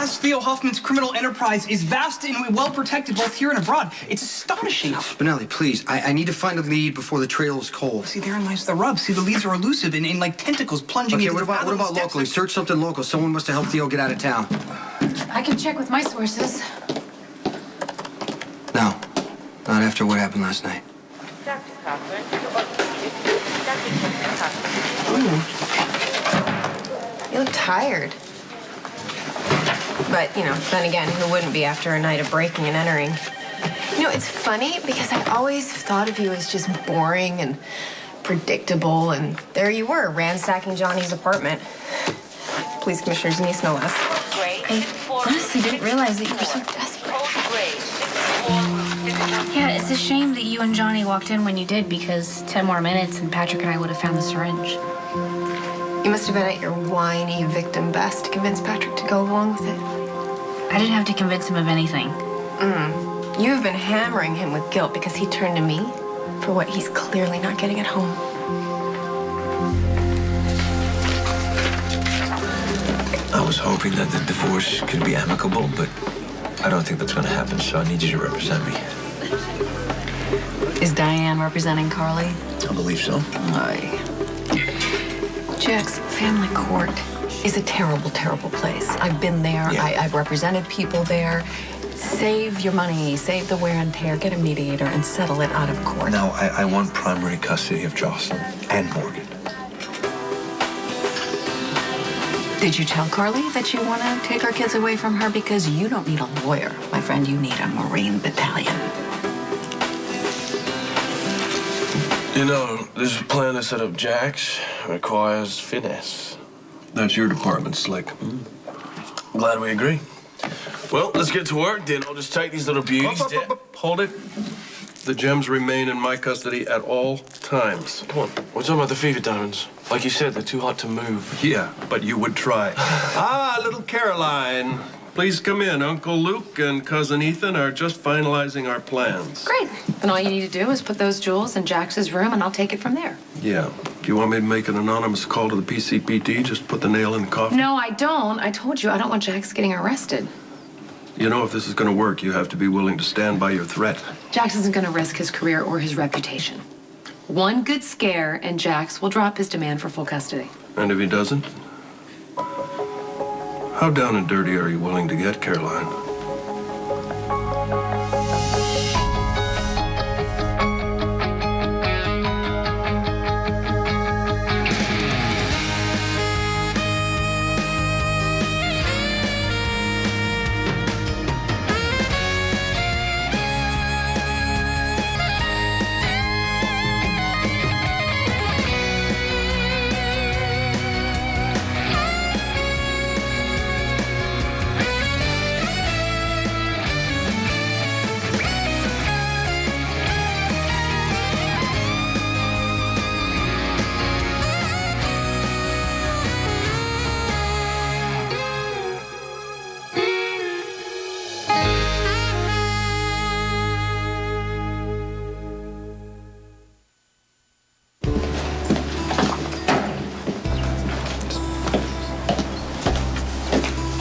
Boss Theo Hoffman's criminal enterprise is vast and well protected both here and abroad. It's astonishing. Spinelli, please. I need to find a lead before the trail is cold. See, therein lies the rub. See, the leads are elusive and like tentacles plunging into what about locally? Search something local. Someone must have helped Theo get out of town. I can check with my sources. No. Not after what happened last night. You look tired. But, you know, then again, who wouldn't be after a night of breaking and entering? You know, it's funny because I always thought of you as just boring and predictable, and there you were, ransacking Johnny's apartment. Police commissioner's niece, no less. I honestly didn't realize that you were so desperate. Yeah, it's a shame that you and Johnny walked in when you did, because 10 more minutes and Patrick and I would have found the syringe. You must have been at your whiny victim best to convince Patrick to go along with it. I didn't have to convince him of anything. You have been hammering him with guilt because he turned to me for what he's clearly not getting at home. I was hoping that the divorce could be amicable, but I don't think that's going to happen, so I need you to represent me. Is Diane representing Carly? I believe so. Aye. Jack's family court is a terrible, terrible place. I've been there. Yeah. I've represented people there. Save your money, save the wear and tear, get a mediator, and settle it out of court. No, I want primary custody of Jocelyn and Morgan. Did you tell Carly that you want to take our kids away from her? Because you don't need a lawyer, my friend. You need a Marine battalion. You know, this plan to set up Jack's requires finesse. That's your department, Slick. Glad we agree. Well, let's get to work, then. I'll just take these little beauties. Hold it. The gems remain in my custody at all times. Come on, we're talking about the fever diamonds. Like you said, they're too hot to move. Yeah, but you would try. Little Caroline. Please come in. Uncle Luke and Cousin Ethan are just finalizing our plans. Great. Then all you need to do is put those jewels in Jax's room, and I'll take it from there. Yeah. Do you want me to make an anonymous call to the PCPD? Just put the nail in the coffin? No, I don't. I told you I don't want Jax getting arrested. You know, if this is going to work, you have to be willing to stand by your threat. Jax isn't going to risk his career or his reputation. One good scare, and Jax will drop his demand for full custody. And if he doesn't? How down and dirty are you willing to get, Caroline?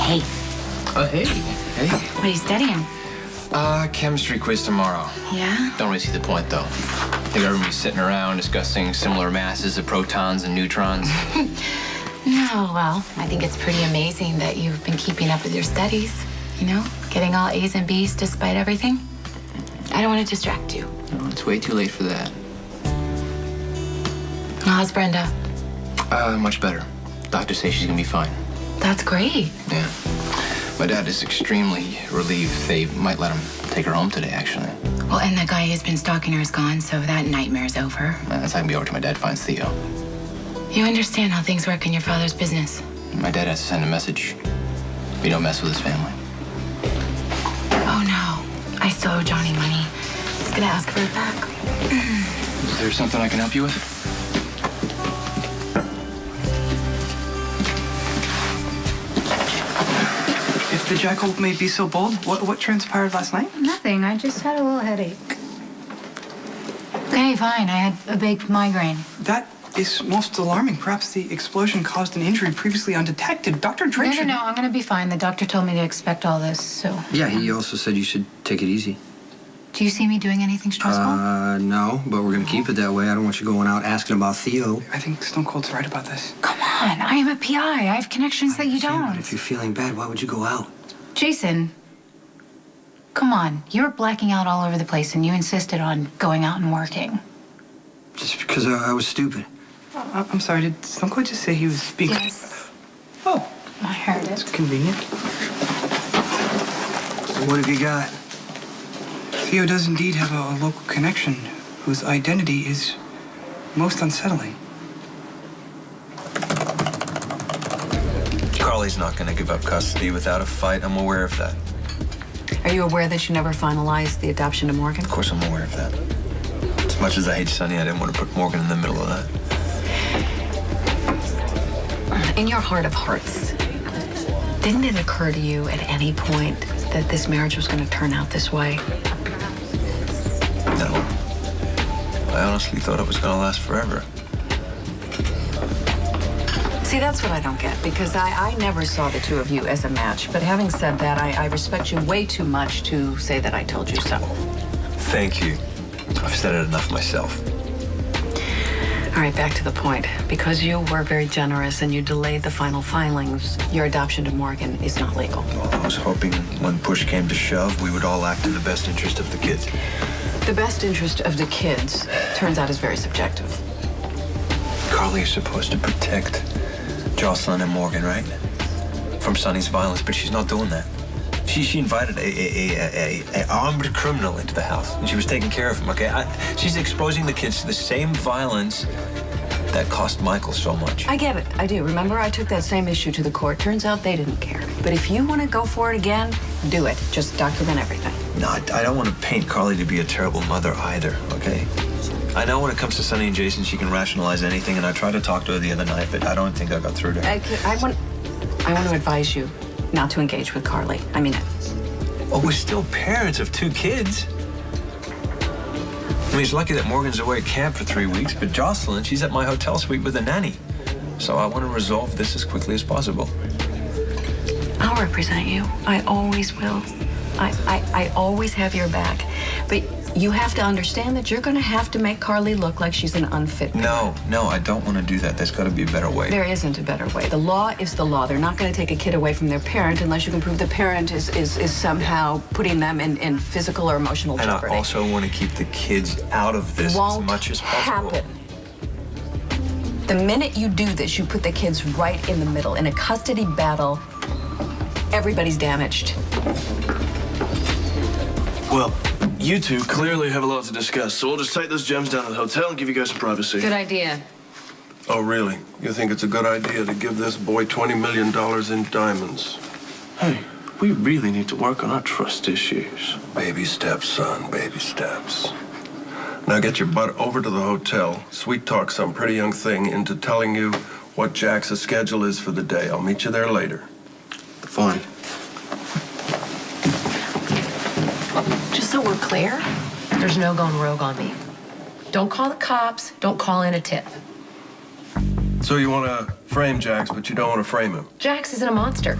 Hey, Oh, hey. Hey. what are you studying? Chemistry quiz tomorrow. Yeah? Don't really see the point, though. I think everybody's sitting around discussing similar masses of protons and neutrons. No, well, I think it's pretty amazing that you've been keeping up with your studies. You know, getting all A's and B's despite everything. I don't want to distract you. No, it's way too late for that. How's Brenda? Much better. Doctors say she's gonna be fine. That's great. Yeah. My dad is extremely relieved. They might let him take her home today, actually. Well, and the guy who's been stalking her is gone, so that nightmare's over. That's not gonna be over till my dad finds Theo. You understand how things work in your father's business. My dad has to send a message. We don't mess with his family. Oh, no. I still owe Johnny money. He's gonna ask for it back. Is there something I can help you with? If the jackal may be so bold, what transpired last night? Nothing. I just had a little headache. Okay, fine. I had a big migraine. That is most alarming. Perhaps the explosion caused an injury previously undetected. Dr. Drake should... No, I'm gonna be fine. The doctor told me to expect all this, so. Yeah, he also said you should take it easy. Do you see me doing anything stressful? No, but we're gonna keep it that way. I don't want you going out asking about Theo. I think Stone Cold's right about this. Come on, I am a PI. I have connections that you don't. But if you're feeling bad, why would you go out? Jason, come on. You were blacking out all over the place, and you insisted on going out and working. Just because I was stupid. I'm sorry, did Stone Cold just say he was being... Yes. Oh, I heard that's it. convenient. So what have you got? Theo does indeed have a local connection whose identity is most unsettling. Carly's not going to give up custody without a fight. I'm aware of that. Are you aware that you never finalized the adoption to Morgan? Of course I'm aware of that. As much as I hate Sonny, I didn't want to put Morgan in the middle of that. In your heart of hearts, didn't it occur to you at any point that this marriage was going to turn out this way? No. I honestly thought it was going to last forever. See, that's what I don't get, because I never saw the two of you as a match. But having said that, I respect you way too much to say that I told you so. Thank you. I've said it enough myself. All right, back to the point. Because you were very generous and you delayed the final filings, your adoption to Morgan is not legal. Well, I was hoping when push came to shove, we would all act in the best interest of the kids. The best interest of the kids turns out is very subjective. Carly is supposed to protect Jocelyn and Morgan, right? From Sonny's violence, but she's not doing that. She invited a armed criminal into the house, and she was taking care of him, okay? She's exposing the kids to the same violence that cost Michael so much. I get it. I do. Remember, I took that same issue to the court. Turns out they didn't care. But if you want to go for it again, do it. Just document everything. No, I don't want to paint Carly to be a terrible mother either, okay? I know when it comes to Sonny and Jason, she can rationalize anything, and I tried to talk to her the other night, but I don't think I got through to her. I want to advise you not to engage with Carly. I mean it. Oh, we're still parents of 2 kids. I mean, it's lucky that Morgan's away at camp for 3 weeks, but Jocelyn, she's at my hotel suite with a nanny. So I want to resolve this as quickly as possible. I'll represent you. I always will. I always have your back. But you have to understand that you're going to have to make Carly look like she's an unfit parent. No, I don't want to do that. There's got to be a better way. There isn't a better way. The law is the law. They're not going to take a kid away from their parent unless you can prove the parent is somehow putting them in physical or emotional jeopardy. And I also want to keep the kids out of this as much as possible. Happen. The minute you do this, you put the kids right in the middle. In a custody battle, everybody's damaged. Well, you two clearly have a lot to discuss, so we'll just take those gems down to the hotel and give you guys some privacy. Good idea. Oh, really? You think it's a good idea to give this boy $20 million in diamonds? Hey, we really need to work on our trust issues. Baby steps, son, baby steps. Now get your butt over to the hotel, sweet talk some pretty young thing into telling you what Jax's schedule is for the day. I'll meet you there later. Fine. Just so we're clear, there's no going rogue on me. Don't call the cops. Don't call in a tip. So you want to frame Jax, but you don't want to frame him. Jax isn't a monster.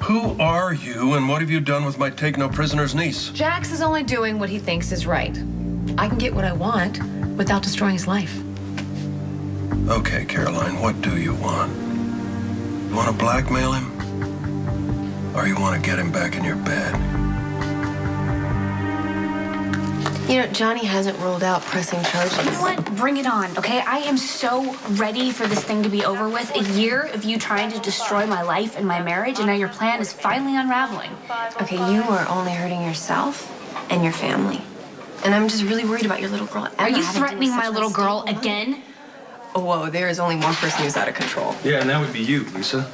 Who are you, and what have you done with my take-no-prisoners niece? Jax is only doing what he thinks is right. I can get what I want without destroying his life. Okay, Caroline, what do you want? You want to blackmail him? Or you want to get him back in your bed? You know, Johnny hasn't ruled out pressing charges. You know what? Bring it on, okay? I am so ready for this thing to be over with. A year of you trying to destroy my life and my marriage, and now your plan is finally unraveling. Okay, you are only hurting yourself and your family. And I'm just really worried about your little girl. Are you threatening my little girl again? Oh, whoa, there is only one person who's out of control. Yeah, and that would be you, Lisa.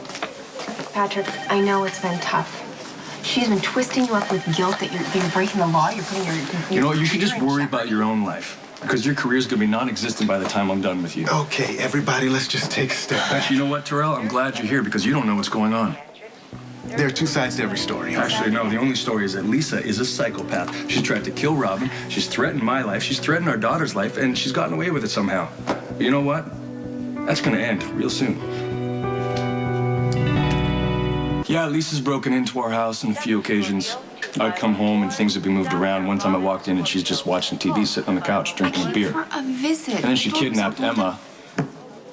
Patrick, I know it's been tough. She's been twisting you up with guilt that you're breaking the law. You're putting your... You know what? You should just worry about your own life. Because your career's going to be non-existent by the time I'm done with you. Okay, everybody, let's just take a step back. Actually, you know what, Terrell? I'm glad you're here because you don't know what's going on. There are 2 sides to every story. Actually, no. The only story is that Lisa is a psychopath. She's tried to kill Robin. She's threatened my life. She's threatened our daughter's life. And she's gotten away with it somehow. But you know what? That's gonna end real soon. Yeah, Lisa's broken into our house on a few occasions. I'd come home and things would be moved around. One time I walked in and she's just watching TV, sitting on the couch, drinking a beer. For a visit. And then she kidnapped Emma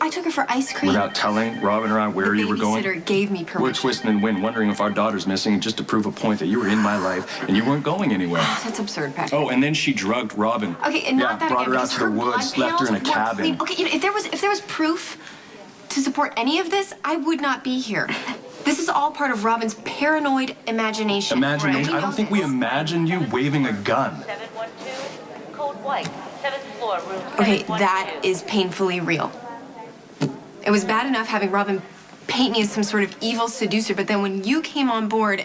I took her for ice cream. without telling Robin and I where you were going. The babysitter gave me permission. We're twisting and wind, wondering if our daughter's missing, just to prove a point that you were in my life and you weren't going anywhere. That's absurd, Patrick. Oh, and then she drugged Robin. Okay, and not that brought again, her out because to the her woods, blood left her in a panels were cabin. clean. Okay, you know, if there was proof to support any of this, I would not be here. This is all part of Robin's paranoid imagination. Imagination? I don't think we imagined you waving a gun. Okay, that is painfully real. It was bad enough having Robin paint me as some sort of evil seducer, but then when you came on board,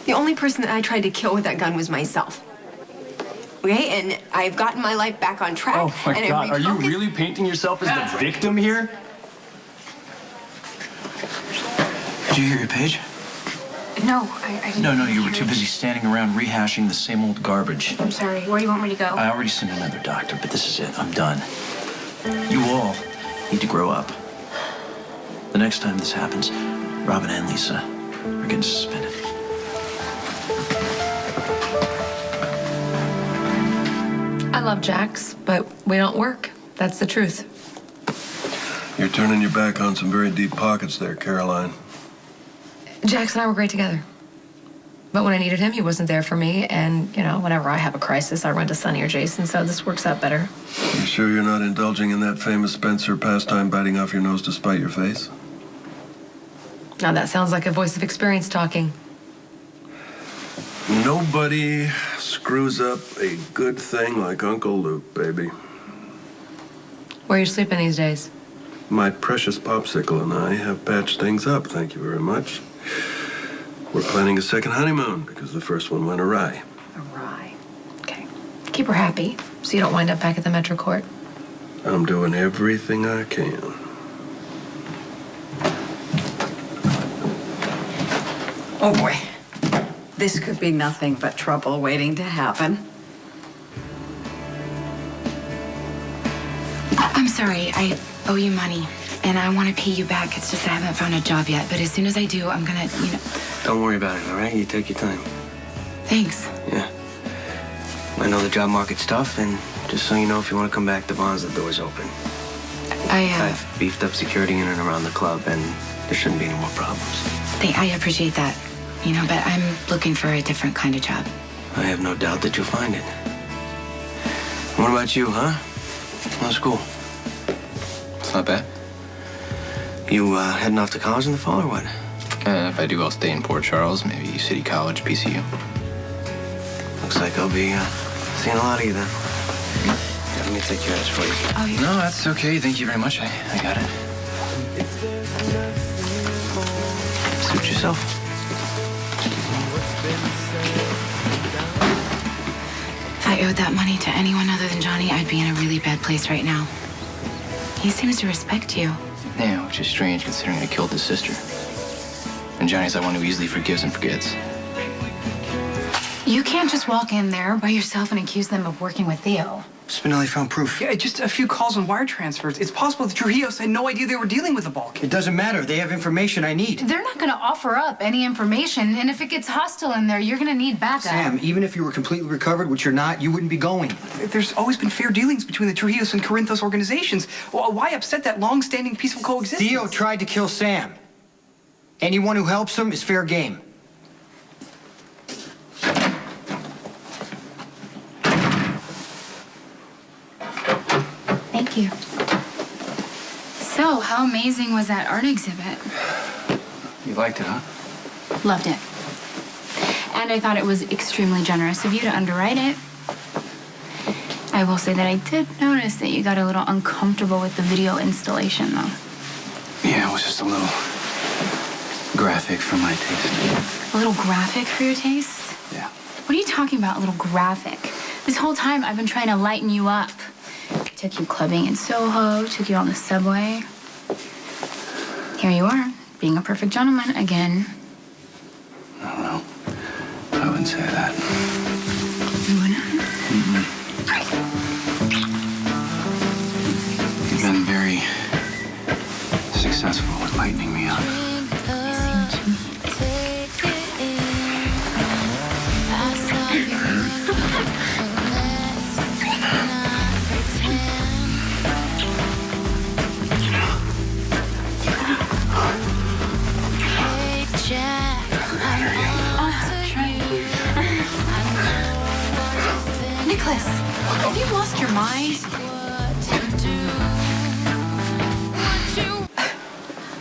the only person that I tried to kill with that gun was myself. Okay, and I've gotten my life back on track. Oh my and God, are you really painting yourself as the victim here? Did you hear your page? No, I didn't. No, you were too busy standing around rehashing the same old garbage. I'm sorry. Where do you want me to go? I already sent another doctor, but this is it. I'm done. You all need to grow up. The next time this happens, Robin and Lisa are getting suspended. I love Jax, but we don't work. That's the truth. You're turning your back on some very deep pockets there, Caroline. Jax and I were great together. But when I needed him, he wasn't there for me. And, you know, whenever I have a crisis, I run to Sonny or Jason, so this works out better. You sure you're not indulging in that famous Spencer pastime, biting off your nose to spite your face? Now that sounds like a voice of experience talking. Nobody screws up a good thing like Uncle Luke, baby. Where are you sleeping these days? My precious popsicle and I have patched things up, thank you very much. We're planning a second honeymoon because the first one went awry. Awry. Okay. Keep her happy so you don't wind up back at the Metro Court. I'm doing everything I can. Oh, boy. This could be nothing but trouble waiting to happen. I'm sorry, I owe you money, and I want to pay you back. It's just I haven't found a job yet, but as soon as I do, I'm gonna, you know... Don't worry about it, all right? You take your time. Thanks. Yeah. I know the job market's tough, and just so you know, if you want to come back to Bonds, the door's open. I've beefed up security in and around the club, and there shouldn't be any more problems. I appreciate that, you know, but I'm looking for a different kind of job. I have no doubt that you'll find it. What about you, huh? How's school? It's not bad. You heading off to college in the fall or what? If I do, I'll stay in Port Charles, maybe City College, PCU. Looks like I'll be seeing a lot of you then. Yeah, let me take care of this for you. Oh, yeah. No, that's okay. Thank you very much. I got it. Suit yourself. If I owed that money to anyone other than Johnny, I'd be in a really bad place right now. He seems to respect you. Yeah, which is strange considering I killed his sister. And Johnny's the one who easily forgives and forgets. You can't just walk in there by yourself and accuse them of working with Theo. Spinelli found proof. Yeah, just a few calls and wire transfers. It's possible that Trujillos had no idea they were dealing with a bulk. It doesn't matter. They have information I need. They're not going to offer up any information, and if it gets hostile in there, you're going to need backup. Sam, even if you were completely recovered, which you're not, you wouldn't be going. There's always been fair dealings between the Trujillos and Corinthos organizations. Why upset that long-standing peaceful coexistence? Theo tried to kill Sam. Anyone who helps him is fair game. Thank you. So, how amazing was that art exhibit? You liked it, huh? Loved it. And I thought it was extremely generous of you to underwrite it. I will say that I did notice that you got a little uncomfortable with the video installation, though. Yeah, it was just a little graphic for my taste. A little graphic for your taste? Yeah. What are you talking about, a little graphic? This whole time I've been trying to lighten you up. Took you clubbing in Soho, took you on the subway. Here you are, being a perfect gentleman again. I don't know. I wouldn't say that. You wouldn't? You successful at lightening me up. Nicholas, have you lost your mind?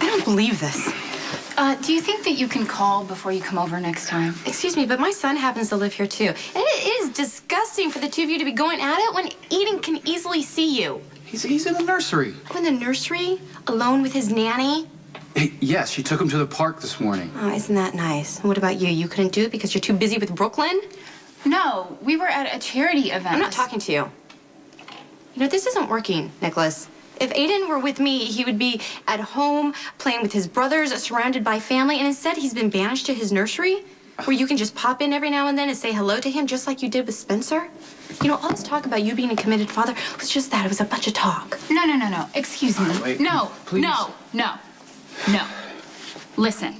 I don't believe this. Do you think that you can call before you come over next time? Excuse me, but my son happens to live here too. And it is disgusting for the two of you to be going at it when Aiden can easily see you. He's in the nursery. In the nursery? Alone with his nanny? Hey, yes, she took him to the park this morning. Oh, isn't that nice? And what about you? You couldn't do it because you're too busy with Brooklyn? No, we were at a charity event. I'm not talking to you. You know, this isn't working, Nicholas. If Aiden were with me, he would be at home playing with his brothers, surrounded by family, and instead he's been banished to his nursery, where you can just pop in every now and then and say hello to him, just like you did with Spencer. You know, all this talk about you being a committed father was just that. It was a bunch of talk. No. Excuse me. Wait, no, please. No. Listen.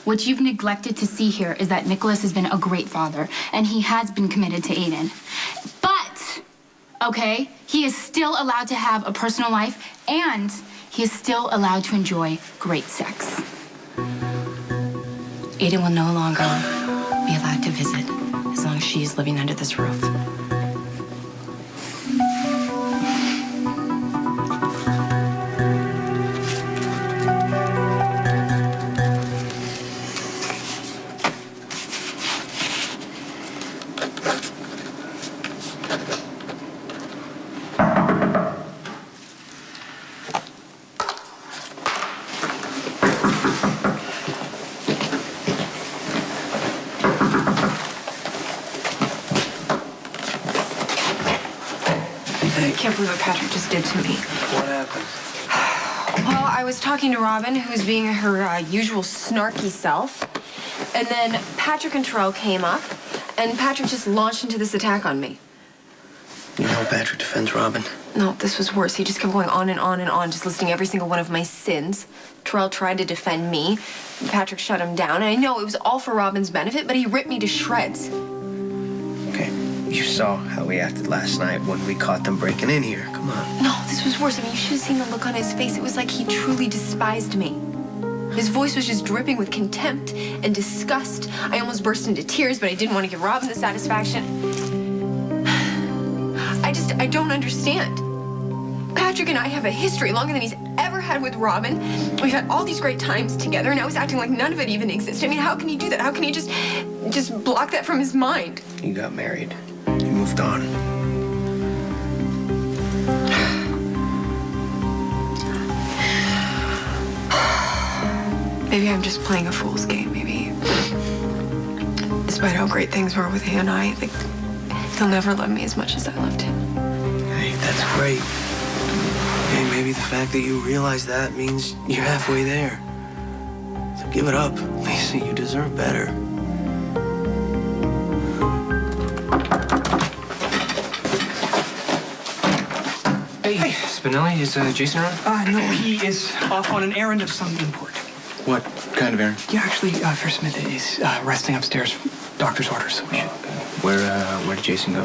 What you've neglected to see here is that Nicholas has been a great father, and he has been committed to Aiden. But, okay, he is still allowed to have a personal life, and he is still allowed to enjoy great sex. Aiden will no longer be allowed to visit as long as she's living under this roof. I can't believe what Patrick just did to me. What happened? Well, I was talking to Robin, who's being her usual snarky self. And then Patrick and Terrell came up, and Patrick just launched into this attack on me. You know Patrick defends Robin. No, this was worse. He just kept going on and on and on, just listing every single one of my sins. Terrell tried to defend me. Patrick shut him down. And I know it was all for Robin's benefit, but he ripped me to shreds. Okay, you saw how we acted last night when we caught them breaking in here. Come on. No, this was worse. I mean, you should have seen the look on his face. It was like he truly despised me. His voice was just dripping with contempt and disgust. I almost burst into tears, but I didn't want to give Robin the satisfaction. I don't understand. Patrick and I have a history longer than he's ever had with Robin. We've had all these great times together, and now he's acting like none of it even existed. I mean, how can he do that? How can he just block that from his mind? You got married. You moved on. Maybe I'm just playing a fool's game. Maybe, despite how great things were with he and I think he'll never love me as much as I loved him. Hey, that's great. Hey, maybe the fact that you realize that means you're halfway there. So give it up, Lisa. You deserve better. Hey, Spinelli, is Jason around? No, he is off on an errand of some import. What kind of errand? Yeah, actually, First Smith is resting upstairs. Doctor's orders, so we should. Where did Jason go?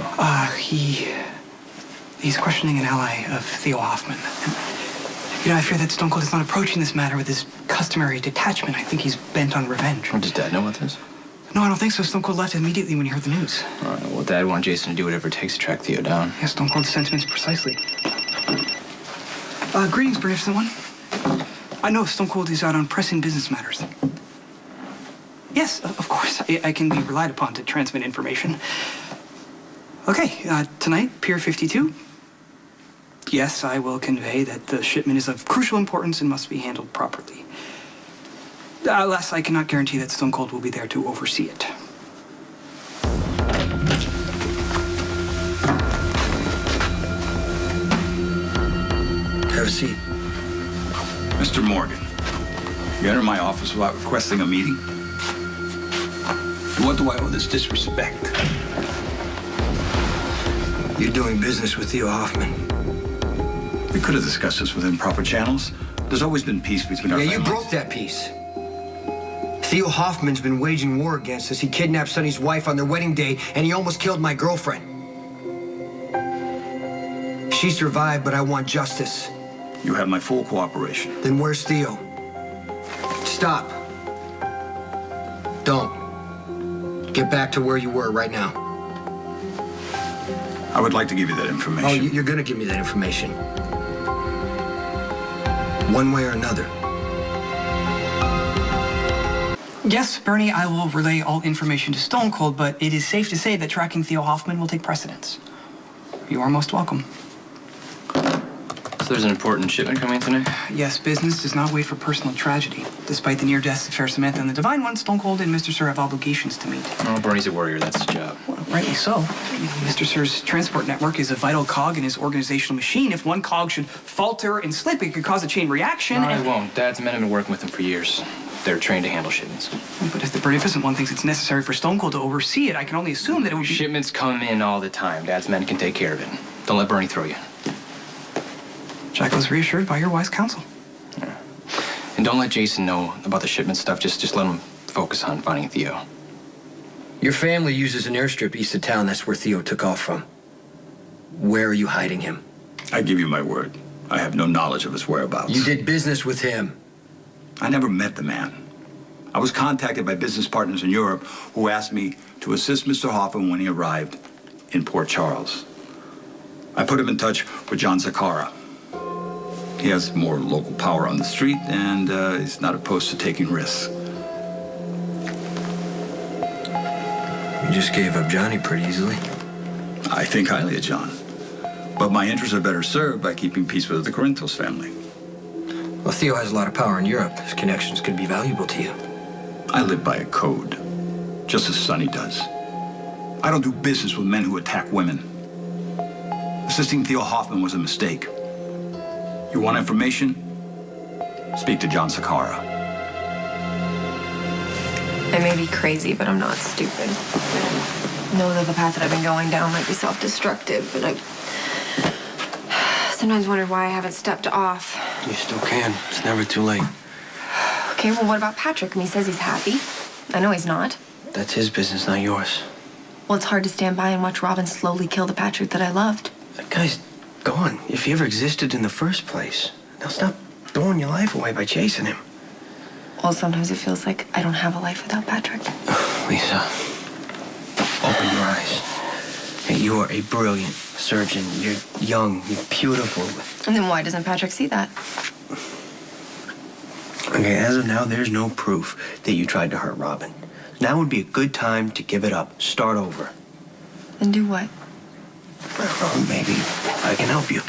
He's questioning an ally of Theo Hoffman. And, you know, I fear that Stone Cold is not approaching this matter with his customary detachment. I think he's bent on revenge. Does Dad know about this? No, I don't think so. Stone Cold left immediately when he heard the news. All right, well, Dad wanted Jason to do whatever it takes to track Theo down. Yeah, Stone Cold's sentiments precisely. Greetings, beneficent one. I know Stone Cold is out on pressing business matters. Yes, of course. I can be relied upon to transmit information. Okay, tonight, Pier 52. Yes, I will convey that the shipment is of crucial importance and must be handled properly. Alas, I cannot guarantee that Stone Cold will be there to oversee it. Have a seat. Mr. Morgan, you enter my office without requesting a meeting? To what do I owe this disrespect? You're doing business with Theo Hoffman. We could have discussed this within proper channels. There's always been peace between our Yeah, families. you broke that peace. Theo Hoffman's been waging war against us. He kidnapped Sonny's wife on their wedding day, and he almost killed my girlfriend. She survived, but I want justice. You have my full cooperation. Then where's Theo? Stop. Don't. Get back to where you were right now. I would like to give you that information. Oh, you're gonna give me that information. One way or another. Yes, Bernie, I will relay all information to Stone Cold, but it is safe to say that tracking Theo Hoffman will take precedence. You are most welcome. So there's an important shipment coming in tonight? Yes, business does not wait for personal tragedy. Despite the near deaths of Fair Samantha and the Divine One, Stone Cold and Mr. Sir have obligations to meet. Oh, Bernie's a warrior. That's his job. Well, rightly so. Mr. Sir's transport network is a vital cog in his organizational machine. If one cog should falter and slip, it could cause a chain reaction. No, it won't. Dad's men have been working with him for years. They're trained to handle shipments. But if the Beneficent One thinks it's necessary for Stone Cold to oversee it, I can only assume that it would be... Shipments come in all the time. Dad's men can take care of it. Don't let Bernie throw you. Jack was reassured by your wise counsel. Yeah. And don't let Jason know about the shipment stuff. Just let him focus on finding Theo. Your family uses an airstrip east of town. That's where Theo took off from. Where are you hiding him? I give you my word. I have no knowledge of his whereabouts. You did business with him. I never met the man. I was contacted by business partners in Europe who asked me to assist Mr. Hoffman when he arrived in Port Charles. I put him in touch with John Zakara. He has more local power on the street, and he's not opposed to taking risks. You just gave up Johnny pretty easily. I think highly of John. But my interests are better served by keeping peace with the Corinthos family. Well, Theo has a lot of power in Europe. His connections could be valuable to you. I live by a code, just as Sonny does. I don't do business with men who attack women. Assisting Theo Hoffman was a mistake. You want information? Speak to John Zakara. I may be crazy, but I'm not stupid. I know that the path that I've been going down might be self-destructive, but I've sometimes wondered why I haven't stepped off. You still can. It's never too late. Okay, well, what about Patrick? And he says he's happy. I know he's not. That's his business, not yours. Well, it's hard to stand by and watch Robin slowly kill the Patrick that I loved. That guy's gone. If he ever existed in the first place. Now stop throwing your life away by chasing him. Well, sometimes it feels like I don't have a life without Patrick. Lisa, open your eyes. Hey, you are a brilliant surgeon. You're young, you're beautiful. And then why doesn't Patrick see that? Okay, as of now, there's no proof that you tried to hurt Robin. Now would be a good time to give it up. Start over. And do what? Well, maybe I can help you.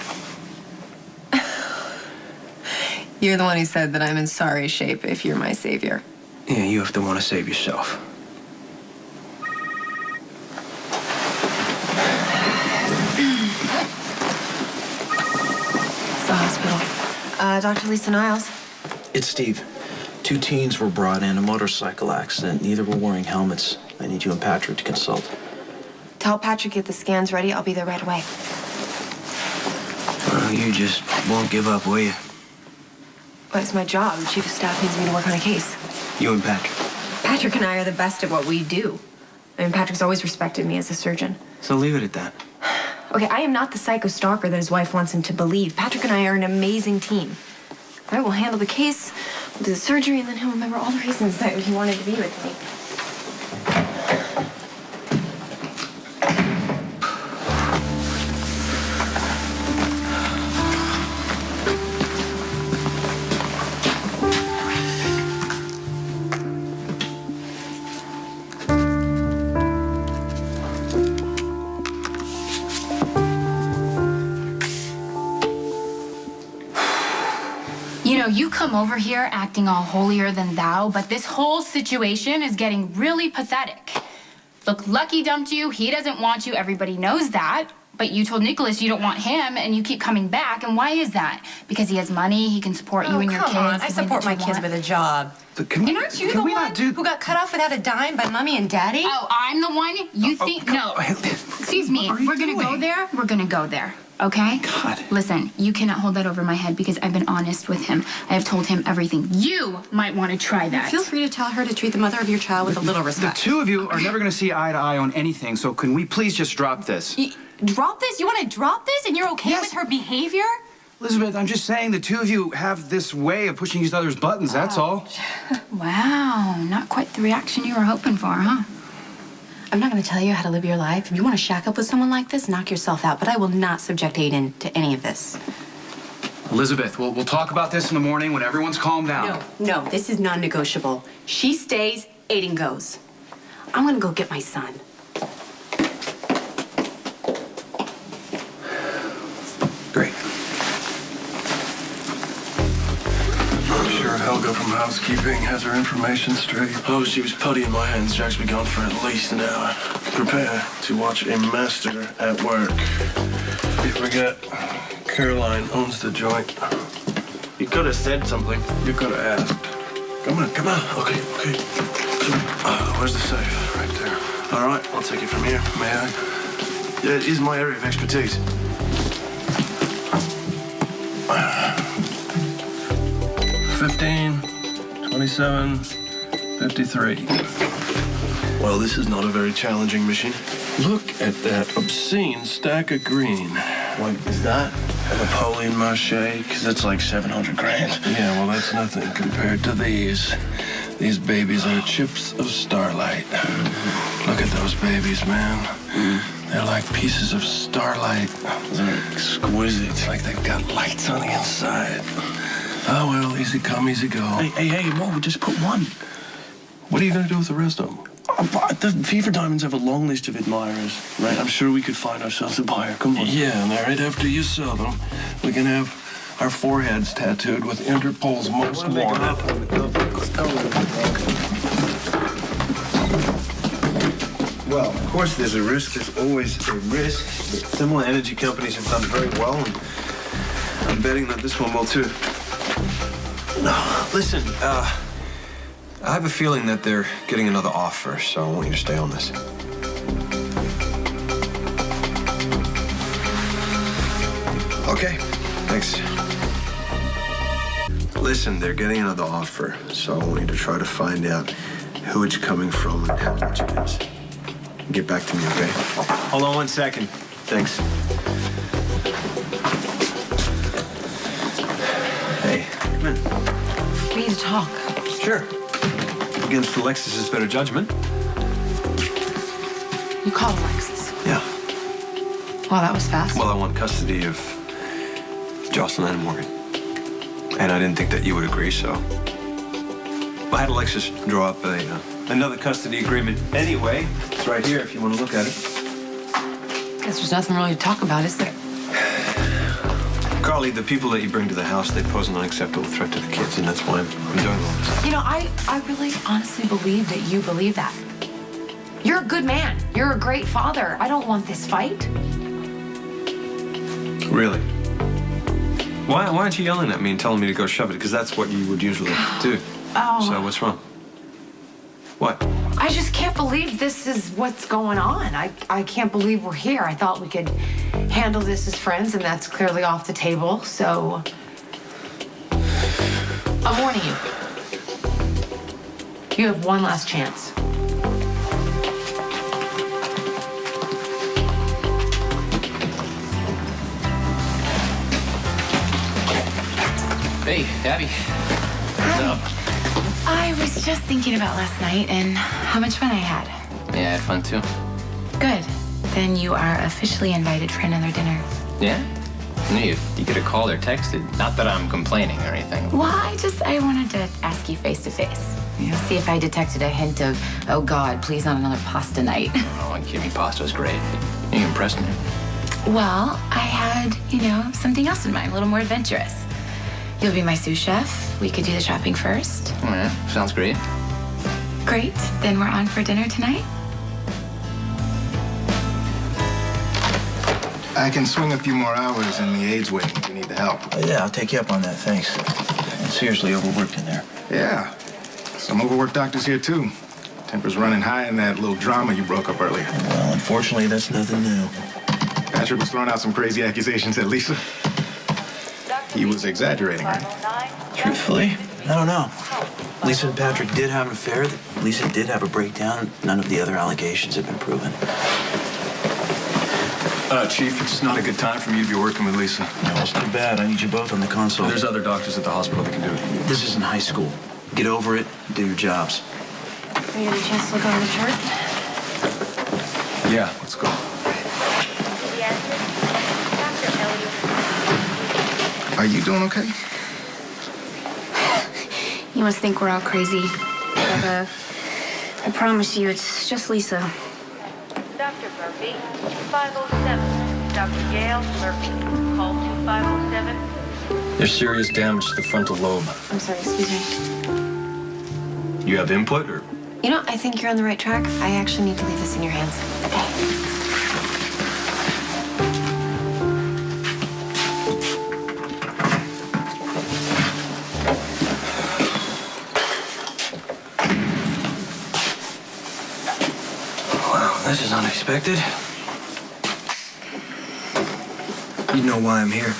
You're the one who said that I'm in sorry shape if you're my savior. Yeah, you have to want to save yourself. It's the hospital. Dr. Lisa Niles. It's Steve. 2 teens were brought in a motorcycle accident. Neither were wearing helmets. I need you and Patrick to consult. Tell Patrick get the scans ready. I'll be there right away. Well, you just won't give up, will you? Well, it's my job. The chief of staff needs me to work on a case. You and Patrick. Patrick and I are the best at what we do. I mean, Patrick's always respected me as a surgeon. So leave it at that. Okay, I am not the psycho stalker that his wife wants him to believe. Patrick and I are an amazing team. I will handle the case, we'll do the surgery, and then he'll remember all the reasons that he wanted to be with me. You know, you come over here acting all holier than thou, but this whole situation is getting really pathetic. Look, Lucky dumped you. He doesn't want you. Everybody knows that. But you told Nicholas you don't want him, and you keep coming back. And why is that? Because he has money, he can support you and your kids. Come on, I support my kids with a job. And aren't you the one who got cut off without a dime by Mommy and Daddy? Oh, I'm the one? You think... No. Excuse me. We're gonna go there. We're gonna go there. okay? God. Listen, you cannot hold that over my head because I've been honest with him. I have told him everything. You might want to try that. Feel free to tell her to treat the mother of your child with a little The respect. two of you are never going to see eye to eye on anything, so can we please just drop this? Drop this? You want to drop this and you're okay with her behavior? Elizabeth, I'm just saying the two of you have this way of pushing each other's buttons, that's all. Wow, not quite the reaction you were hoping for, huh? I'm not going to tell you how to live your life. If you want to shack up with someone like this, knock yourself out. But I will not subject Aiden to any of this. Elizabeth, we'll talk about this in the morning when everyone's calmed down. No, this is non-negotiable. She stays, Aiden goes. I'm going to go get my son. Great. I'm sure Helga from housekeeping has her information straight. Oh, she was putty in my hands. Jack's been gone for at least an hour. Prepare to watch a master at work. You forget, Caroline owns the joint. You could have said something. You could have asked. Come on. Okay. So, where's the safe? Right there. All right, I'll take it from here. May I? Yeah, it is my area of expertise. 15, 27, 53. Well, this is not a very challenging mission. Look at that obscene stack of green. What is that? A Napoleon Marche? Because it's like 700 grand. Yeah, well, that's nothing compared to these. These babies are chips of starlight. Look at those babies, man. They're like pieces of starlight. They're exquisite. It's like they've got lights on the inside. Oh, well, easy come, easy go. Hey, Mo, we just put one. What are you going to do with the rest of them? The Fever Diamonds have a long list of admirers, right? I'm sure we could find ourselves a buyer. Come on. Yeah, and right after you sell them, we can have our foreheads tattooed with Interpol's most wanted. Well, of course there's a risk. There's always a risk. But similar energy companies have done very well, and I'm betting that this one will too. No, listen, I have a feeling that they're getting another offer, so I want you to stay on this. Okay, thanks. Listen, they're getting another offer, so I want you to try to find out who it's coming from and how much it is. Get back to me, okay? Hold on 1 second. Thanks. Hey, come in. We need to talk. Sure. Against Alexis's better judgment. You called Alexis. Yeah. Wow, that was fast. Well, I want custody of Jocelyn and Morgan. And I didn't think that you would agree, so I had Alexis draw up another custody agreement anyway. It's right here if you want to look at it. Guess there's nothing really to talk about, is there? Carly, the people that you bring to the house, they pose an unacceptable threat to the kids, and that's why I'm doing all this. You know, I really honestly believe that you believe that. You're a good man. You're a great father. I don't want this fight. Really? Why aren't you yelling at me and telling me to go shove it? Because that's what you would usually do. Oh. So what's wrong? What? I just can't believe this is what's going on. I can't believe we're here. I thought we could handle this as friends, and that's clearly off the table. So I'm warning you. You have one last chance. Hey, Abby. What's up? I was just thinking about last night and how much fun I had. Yeah, I had fun too. Good. Then you are officially invited for another dinner. Yeah? You could have called or texted. Not that I'm complaining or anything. Well, I wanted to ask you face to face. You know, see if I detected a hint of, oh God, please not another pasta night. Oh, you kidding me? Pasta's great. You impressed me. Well, I had, something else in mind, a little more adventurous. You'll be my sous chef. We could do the shopping first. Oh, yeah, sounds great. Great. Then we're on for dinner tonight? I can swing a few more hours in the AIDS wing if you need the help. Yeah, I'll take you up on that, thanks. I'm seriously overworked in there. Yeah. Some overworked doctors here, too. Temper's running high in that little drama you broke up earlier. Well, unfortunately, that's nothing new. Patrick was throwing out some crazy accusations at Lisa. He was exaggerating, right? Truthfully, I don't know. Lisa and Patrick did have an affair. Lisa did have a breakdown. None of the other allegations have been proven. Chief, it's not a good time for me to be working with Lisa. No, it's too bad. I need you both on the console. There's other doctors at the hospital that can do it. This isn't high school. Get over it. Do your jobs. Are you getting a chance to look over the chart? Yeah, let's go. Are you doing okay? You must think we're all crazy. But, I promise you, it's just Lisa. Dr. Murphy, 2507. Dr. Gail Murphy, call 2507. There's serious damage to the frontal lobe. I'm sorry, excuse me. You have input, or? You know, I think you're on the right track. I actually need to leave this in your hands. Wow, this is unexpected. You know why I'm here.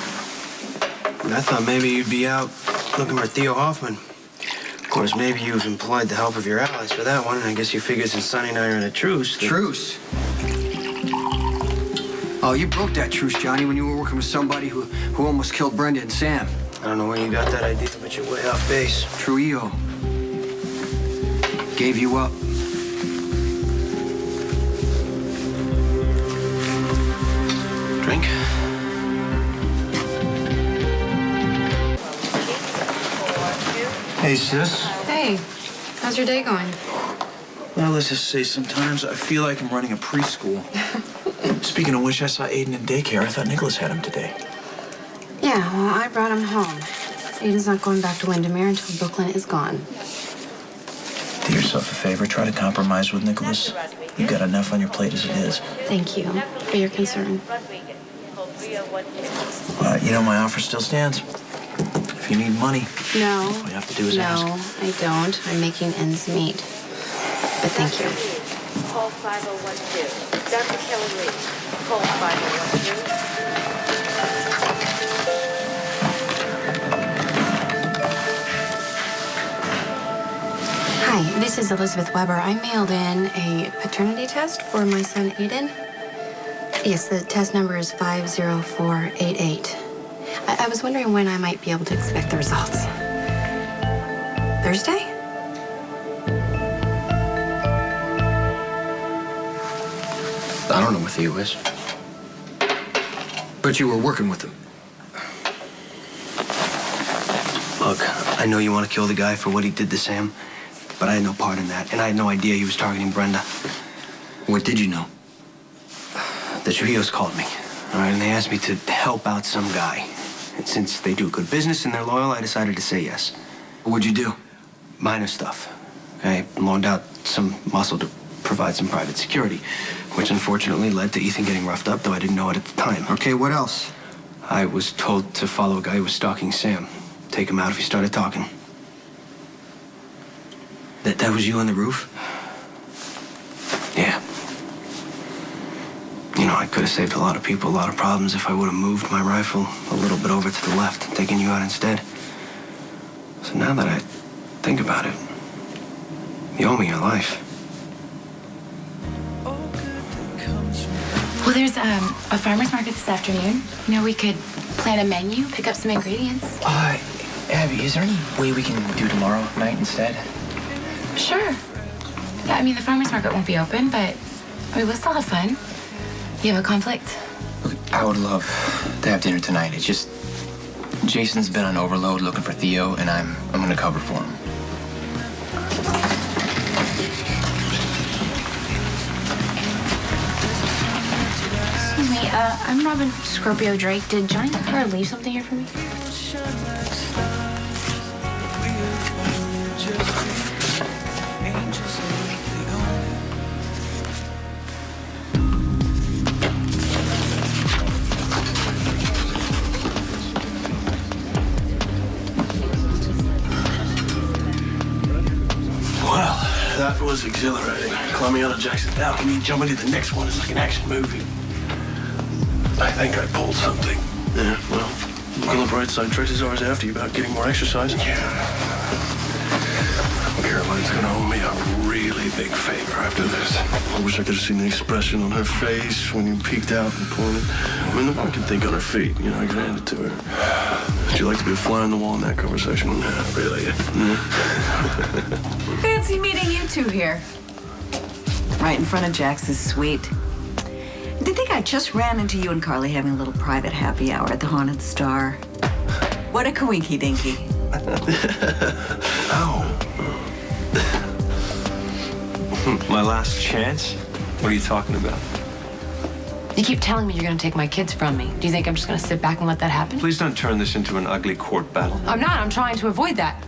I thought maybe you'd be out looking for Theo Hoffman. Of course, maybe you've implied the help of your allies for that one, and I guess you figured since Sonny and I are in a truce. Truce? Oh, you broke that truce, Johnny, when you were working with somebody who almost killed Brenda and Sam. I don't know where you got that idea, but you're way off base. Trujillo gave you up. Drink? Hey, sis. Hey, how's your day going? Well, let's just say sometimes I feel like I'm running a preschool. Speaking of which, I saw Aiden in daycare. I thought Nicholas had him today. Yeah, well, I brought him home. Aiden's not going back to Windermere until Brooklyn is gone. Do yourself a favor. Try to compromise with Nicholas. You've got enough on your plate as it is. Thank you for your concern. You know, my offer still stands. If you need money, No. all you have to do is ask. No, I don't. I'm making ends meet. But thank you. Call 5012. Dr. Kelly Lee, call 5012. Hi, this is Elizabeth Weber. I mailed in a paternity test for my son Aiden. Yes, the test number is 50488. I was wondering when I might be able to expect the results. Thursday? I don't know what Theo is. But you were working with him. Look, I know you want to kill the guy for what he did to Sam, but I had no part in that, and I had no idea he was targeting Brenda. What did you know? The Trujillos called me, all right, and they asked me to help out some guy. And since they do good business and they're loyal, I decided to say yes. What'd you do? Minor stuff. I loaned out some muscle to provide some private security, which unfortunately led to Ethan getting roughed up, though I didn't know it at the time. Okay, what else? I was told to follow a guy who was stalking Sam. Take him out if he started talking. That was you on the roof? Yeah. You know, I could have saved a lot of people, a lot of problems if I would have moved my rifle a little bit over to the left and taken you out instead. So now that I think about it, you owe me your life. Well, there's a farmer's market this afternoon. You know, we could plan a menu, pick up some ingredients. Abby, is there any way we can do tomorrow night instead? Sure. Yeah, I mean, the farmer's market won't be open, but we'll still have fun. You have a conflict? Look, I would love to have dinner tonight. It's just Jason's been on overload looking for Theo, and I'm gonna cover for him. Excuse me, I'm Robin Scorpio Drake. Did Johnny Car leave something here for me? Well, that was exhilarating. Climbing out of Jackson's balcony and jumping to the next one is like an action movie. I think I pulled something. Yeah, well, look on the bright side. Tracy's always after you about getting more exercise. Yeah. Caroline's gonna owe me a really big favor after this. I wish I could have seen the expression on her face when you peeked out and pointed. I mean, the one can think on her feet. You know, I could hand it to her. Would you like to be a fly on the wall in that conversation? Really? Fancy meeting you two here. Right in front of Jax's suite. Do you think I just ran into you and Carly having a little private happy hour at the Haunted Star? What a coinky dinky. Oh. My last chance? What are you talking about? You keep telling me you're going to take my kids from me. Do you think I'm just going to sit back and let that happen? Please don't turn this into an ugly court battle. I'm not. I'm trying to avoid that.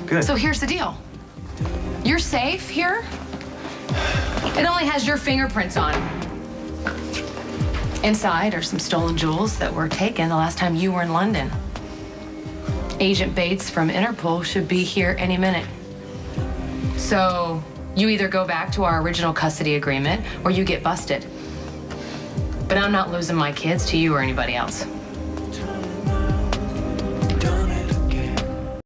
Good. So here's the deal. You're safe here. It only has your fingerprints on it. Inside are some stolen jewels that were taken the last time you were in London. Agent Bates from Interpol should be here any minute. So you either go back to our original custody agreement or you get busted. But I'm not losing my kids to you or anybody else.